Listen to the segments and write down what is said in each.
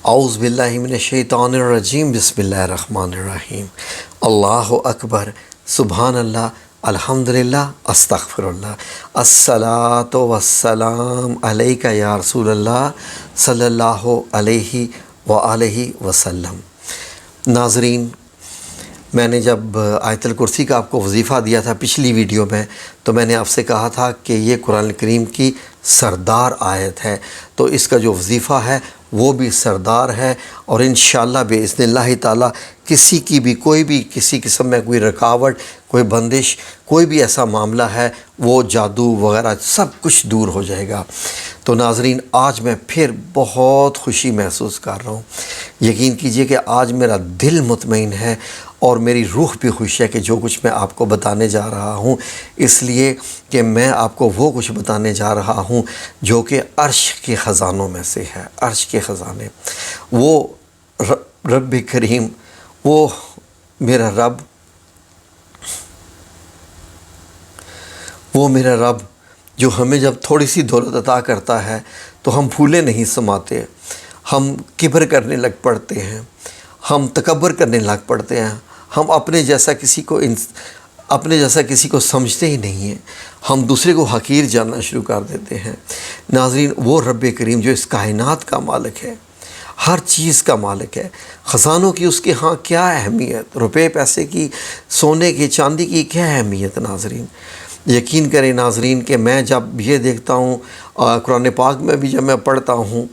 اعوذ باللہ من الشیطان الرجیم بسم اللہ الرحمن الرحیم اللہ اکبر سبحان اللہ الحمدللہ استغفر اللہ الصلاۃ والسلام علیک یا رسول اللہ صلی اللہ علیہ وآلہ وسلم۔ ناظرین، میں نے جب آیت الکرسی کا آپ کو وظیفہ دیا تھا پچھلی ویڈیو میں، تو میں نے آپ سے کہا تھا کہ یہ قرآن کریم کی سردار آیت ہے، تو اس کا جو وظیفہ ہے وہ بھی سردار ہے، اور انشاءاللہ باذن اللہ تعالیٰ کسی کی بھی کوئی بھی کسی قسم میں کوئی رکاوٹ، کوئی بندش، کوئی بھی ایسا معاملہ ہے وہ جادو وغیرہ سب کچھ دور ہو جائے گا۔ تو ناظرین، آج میں پھر بہت خوشی محسوس کر رہا ہوں۔ یقین کیجئے کہ آج میرا دل مطمئن ہے اور میری روح بھی خوش ہے کہ جو کچھ میں آپ کو بتانے جا رہا ہوں، اس لیے کہ میں آپ کو وہ کچھ بتانے جا رہا ہوں جو کہ عرش کے خزانوں میں سے ہے۔ عرش کے خزانے، وہ رب کریم، وہ میرا رب جو ہمیں جب تھوڑی سی دولت عطا کرتا ہے تو ہم پھولے نہیں سماتے، ہم کبر کرنے لگ پڑتے ہیں، ہم تکبر کرنے لگ پڑتے ہیں، ہم اپنے جیسا کسی کو سمجھتے ہی نہیں ہیں، ہم دوسرے کو حقیر جاننا شروع کر دیتے ہیں۔ ناظرین، وہ رب کریم جو اس کائنات کا مالک ہے، ہر چیز کا مالک ہے، خزانوں کی اس کے ہاں کیا اہمیت، روپے پیسے کی، سونے کی، چاندی کی کیا اہمیت۔ ناظرین، یقین کریں ناظرین کہ میں جب یہ دیکھتا ہوں قرآن پاک میں بھی جب میں پڑھتا ہوں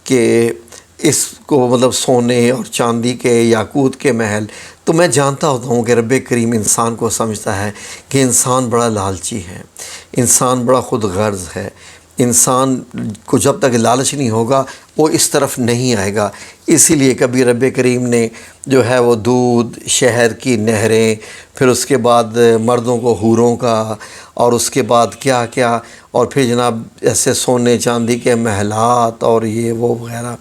کہ اس کو مطلب سونے اور چاندی کے، یاقوت کے محل، تو میں جانتا ہوتا ہوں کہ رب کریم انسان کو سمجھتا ہے کہ انسان بڑا لالچی ہے، انسان بڑا خود غرض ہے، انسان کو جب تک لالچ نہیں ہوگا وہ اس طرف نہیں آئے گا۔ اسی لیے کبھی رب کریم نے جو ہے وہ دودھ، شہر کی نہریں، پھر اس کے بعد مردوں کو حوروں کا، اور اس کے بعد کیا کیا، اور پھر جناب ایسے سونے چاندی کے محلات اور یہ وہ وغیرہ،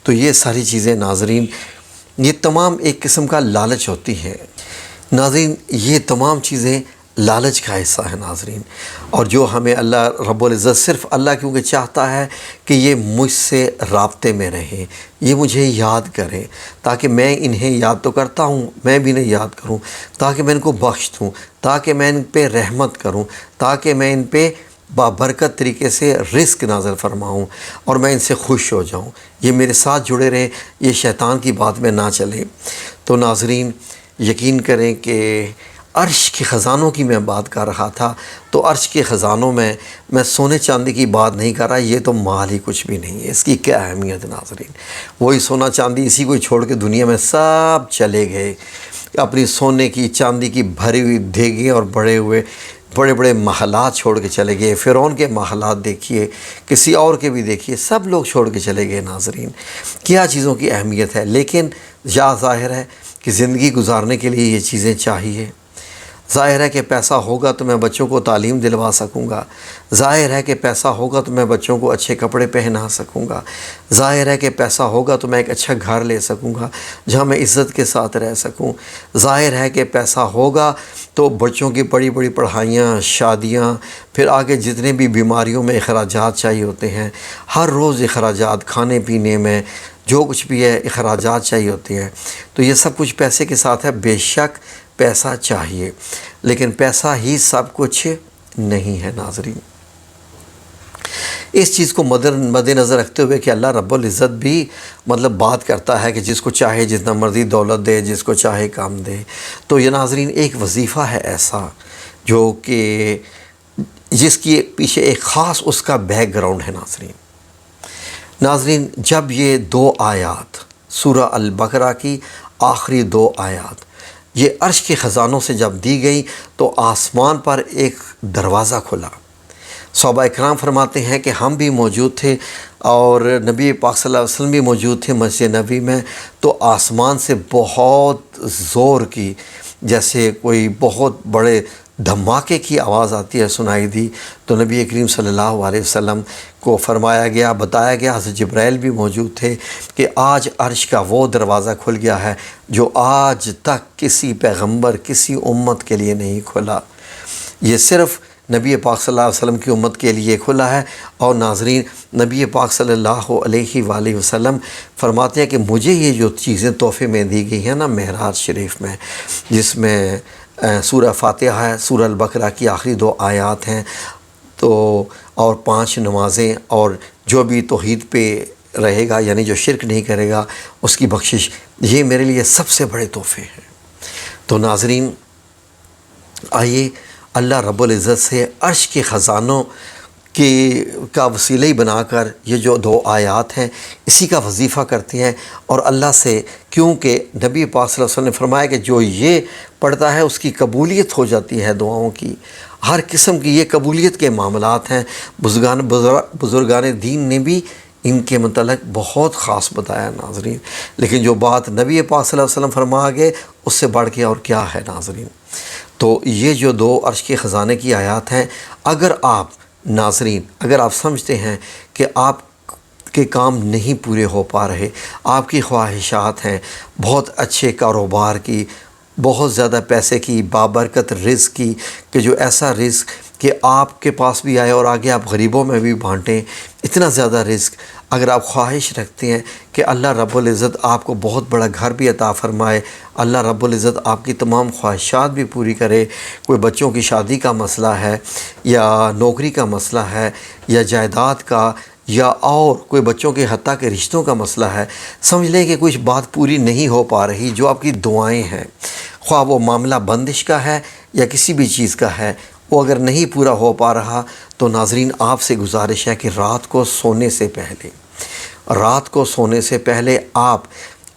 تو یہ ساری چیزیں ناظرین، یہ تمام ایک قسم کا لالچ ہوتی ہے۔ ناظرین، یہ تمام چیزیں لالچ کا حصہ ہے ناظرین، اور جو ہمیں اللہ رب العزت، صرف اللہ کیونکہ چاہتا ہے کہ یہ مجھ سے رابطے میں رہیں، یہ مجھے یاد کریں، تاکہ میں انہیں یاد تو کرتا ہوں، میں بھی انہیں یاد کروں، تاکہ میں ان کو بخش دوں، تاکہ میں ان پہ رحمت کروں، تاکہ میں ان پہ بابرکت طریقے سے رزق نازل فرماؤں، اور میں ان سے خوش ہو جاؤں، یہ میرے ساتھ جڑے رہیں، یہ شیطان کی بات میں نہ چلے۔ تو ناظرین، یقین کریں کہ عرش کے خزانوں کی میں بات کر رہا تھا، تو عرش کے خزانوں میں سونے چاندی کی بات نہیں کر رہا، یہ تو مال ہی کچھ بھی نہیں ہے، اس کی کیا اہمیت ناظرین۔ وہی سونا چاندی اسی کو چھوڑ کے دنیا میں سب چلے گئے، اپنی سونے کی چاندی کی بھری ہوئی دیگیں اور بڑے بڑے محلات چھوڑ کے چلے گئے۔ فرعون کے محلات دیکھیے، کسی اور کے بھی دیکھیے، سب لوگ چھوڑ کے چلے گئے ناظرین۔ کیا چیزوں کی اہمیت ہے، لیکن ظاہر ہے کہ زندگی گزارنے کے لیے یہ چیزیں چاہیے۔ ظاہر ہے کہ پیسہ ہوگا تو میں بچوں کو تعلیم دلوا سکوں گا، ظاہر ہے کہ پیسہ ہوگا تو میں بچوں کو اچھے کپڑے پہنا سکوں گا، ظاہر ہے کہ پیسہ ہوگا تو میں ایک اچھا گھر لے سکوں گا جہاں میں عزت کے ساتھ رہ سکوں، ظاہر ہے کہ پیسہ ہوگا تو بچوں کی بڑی بڑی پڑھائیاں، شادیاں، پھر آگے جتنے بھی بیماریوں میں اخراجات چاہیے ہوتے ہیں، ہر روز اخراجات، کھانے پینے میں جو کچھ بھی ہے اخراجات چاہیے ہوتے ہیں، تو یہ سب کچھ پیسے کے ساتھ ہے۔ بے شک پیسہ چاہیے، لیکن پیسہ ہی سب کچھ نہیں ہے ناظرین۔ اس چیز کو مد نظر رکھتے ہوئے کہ اللہ رب العزت بھی مطلب بات کرتا ہے کہ جس کو چاہے جتنا مرضی دولت دے، جس کو چاہے کام دے، تو یہ ناظرین ایک وظیفہ ہے ایسا جو کہ جس کی پیچھے ایک خاص اس کا بیک گراؤنڈ ہے ناظرین۔ جب یہ دو آیات سورہ البقرہ کی آخری دو آیات یہ عرش کے خزانوں سے جب دی گئی تو آسمان پر ایک دروازہ کھلا۔ صحابہ اکرام فرماتے ہیں کہ ہم بھی موجود تھے اور نبی پاک صلی اللہ علیہ وسلم بھی موجود تھے مسجد نبوی میں، تو آسمان سے بہت زور کی، جیسے کوئی بہت بڑے دھماکے کی آواز آتی ہے، سنائی دی۔ تو نبی کریم صلی اللہ علیہ وسلم کو فرمایا گیا، بتایا گیا، حضرت جبرائیل بھی موجود تھے کہ آج عرش کا وہ دروازہ کھل گیا ہے جو آج تک کسی پیغمبر، کسی امت کے لیے نہیں کھلا۔ یہ صرف نبی پاک صلی اللہ علیہ وسلم کی امت کے لیے کھلا ہے۔ اور ناظرین، نبی پاک صلی اللہ علیہ وآلہ وسلم فرماتے ہیں کہ مجھے یہ جو چیزیں تحفے میں دی گئی ہیں نا معراج شریف میں، جس میں سورہ فاتحہ ہے، سورہ البقرہ کی آخری 2 آیات ہیں، تو اور 5 نمازیں، اور جو بھی توحید پہ رہے گا یعنی جو شرک نہیں کرے گا اس کی بخشش، یہ میرے لیے سب سے بڑے تحفے ہیں۔ تو ناظرین، آئیے اللہ رب العزت سے عرش کے خزانوں کا وسیلہ ہی بنا کر یہ جو 2 آیات ہیں اسی کا وظیفہ کرتے ہیں، اور اللہ سے، کیونکہ نبی پاک صلی اللہ علیہ وسلم نے فرمایا کہ جو یہ پڑھتا ہے اس کی قبولیت ہو جاتی ہے دعاؤں کی، ہر قسم کی یہ قبولیت کے معاملات ہیں۔ بزرگان دین نے بھی ان کے متعلق بہت خاص بتایا ناظرین، لیکن جو بات نبی پاک صلی اللہ علیہ وسلم فرما گئے اس سے بڑھ کے اور کیا ہے ناظرین۔ تو یہ جو 2 عرش کے خزانے کی آیات ہیں، اگر آپ ناظرین، اگر آپ سمجھتے ہیں کہ آپ کے کام نہیں پورے ہو پا رہے، آپ کی خواہشات ہیں بہت اچھے کاروبار کی، بہت زیادہ پیسے کی، بابرکت رزق کی، کہ جو ایسا رزق کہ آپ کے پاس بھی آئے اور آگے آپ غریبوں میں بھی بانٹیں، اتنا زیادہ رزق، اگر آپ خواہش رکھتے ہیں کہ اللہ رب العزت آپ کو بہت بڑا گھر بھی عطا فرمائے، اللہ رب العزت آپ کی تمام خواہشات بھی پوری کرے، کوئی بچوں کی شادی کا مسئلہ ہے، یا نوکری کا مسئلہ ہے، یا جائیداد کا، یا اور کوئی بچوں کے حتیٰ کے رشتوں کا مسئلہ ہے، سمجھ لیں کہ کچھ بات پوری نہیں ہو پا رہی، جو آپ کی دعائیں ہیں، خواہ وہ معاملہ بندش کا ہے یا کسی بھی چیز کا ہے، وہ اگر نہیں پورا ہو پا رہا، تو ناظرین آپ سے گزارش ہے کہ رات کو سونے سے پہلے آپ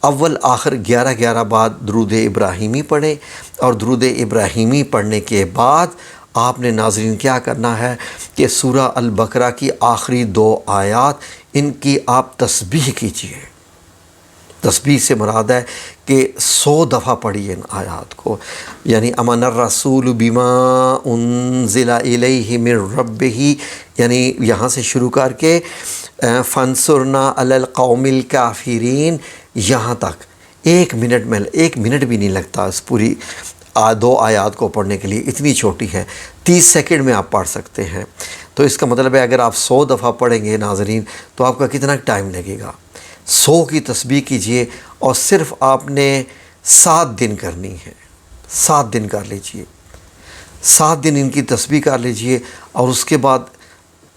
اول آخر 11 بار درود ابراہیمی پڑھیں، اور درود ابراہیمی پڑھنے کے بعد آپ نے ناظرین کیا کرنا ہے کہ سورہ البقرہ کی آخری 2 آیات ان کی آپ تسبیح کیجئے۔ تسبیح سے مراد ہے کہ 100 دفعہ پڑھیے ان آیات کو، یعنی امن الرسول بما انزل الیہ من ربہ، یعنی یہاں سے شروع کر کے فانصرنا علی القوم الکافرین، یہاں تک 1 منٹ بھی نہیں لگتا اس پوری 2 آیات کو پڑھنے کے لیے، اتنی چھوٹی ہے، 30 سیکنڈ میں آپ پڑھ سکتے ہیں۔ تو اس کا مطلب ہے اگر آپ 100 دفعہ پڑھیں گے ناظرین تو آپ کا کتنا ٹائم لگے گا؟ 100 کی تسبیح کیجئے، اور صرف آپ نے 7 دن کرنی ہے، 7 دن کر لیجئے، 7 دن ان کی تسبیح کر لیجئے، اور اس کے بعد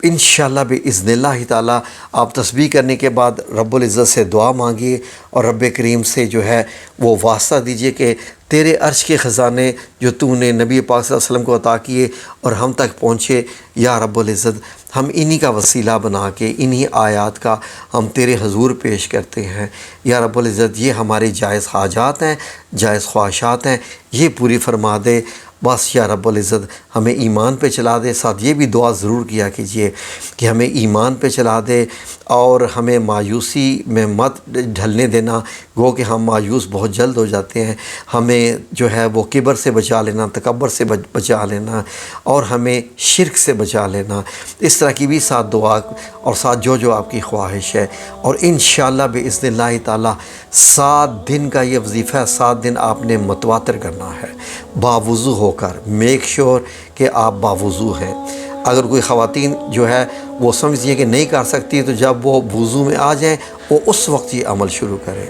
انشاءاللہ باذن اللہ تعالیٰ آپ تسبیح کرنے کے بعد رب العزت سے دعا مانگیے، اور رب کریم سے جو ہے وہ واسطہ دیجئے کہ تیرے عرش کے خزانے جو تو نے نبی پاک صلی اللہ علیہ وسلم کو عطا کیے اور ہم تک پہنچے، یا رب العزت ہم انہی کا وسیلہ بنا کے انہی آیات کا ہم تیرے حضور پیش کرتے ہیں، یا رب العزت یہ ہمارے جائز حاجات ہیں، جائز خواہشات ہیں، یہ پوری فرما دے، بس یا رب العزت ہمیں ایمان پہ چلا دے۔ ساتھ یہ بھی دعا ضرور کیا کیجئے کہ ہمیں ایمان پہ چلا دے، اور ہمیں مایوسی میں مت ڈھلنے دینا، گو کہ ہم مایوس بہت جلد ہو جاتے ہیں، ہمیں جو ہے وہ کبر سے بچا لینا، تکبر سے بچا لینا، اور ہمیں شرک سے بچا لینا، اس طرح کی بھی ساتھ دعا، اور ساتھ جو آپ کی خواہش ہے، اور انشاءاللہ باذن اللہ تعالیٰ 7 دن کا یہ وظیفہ ہے، 7 دن آپ نے متواتر کرنا ہے باوضو ہو کر، میک شور کہ آپ باوضو ہیں۔ اگر کوئی خواتین جو ہے وہ سمجھتی ہیں کہ نہیں کر سکتی، تو جب وہ وضو میں آ جائیں وہ اس وقت یہ عمل شروع کریں،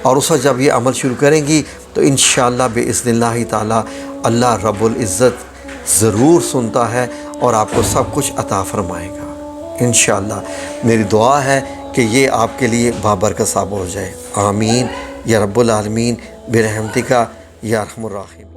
اور اس وقت جب یہ عمل شروع کریں گی تو انشاءاللہ باذن اللہ تعالیٰ اللہ رب العزت ضرور سنتا ہے اور آپ کو سب کچھ عطا فرمائے گا انشاءاللہ۔ میری دعا ہے کہ یہ آپ کے لیے بابرکت ثابت ہو جائے، آمین یا رب العالمین برحمتک یا ارحم الراحمین۔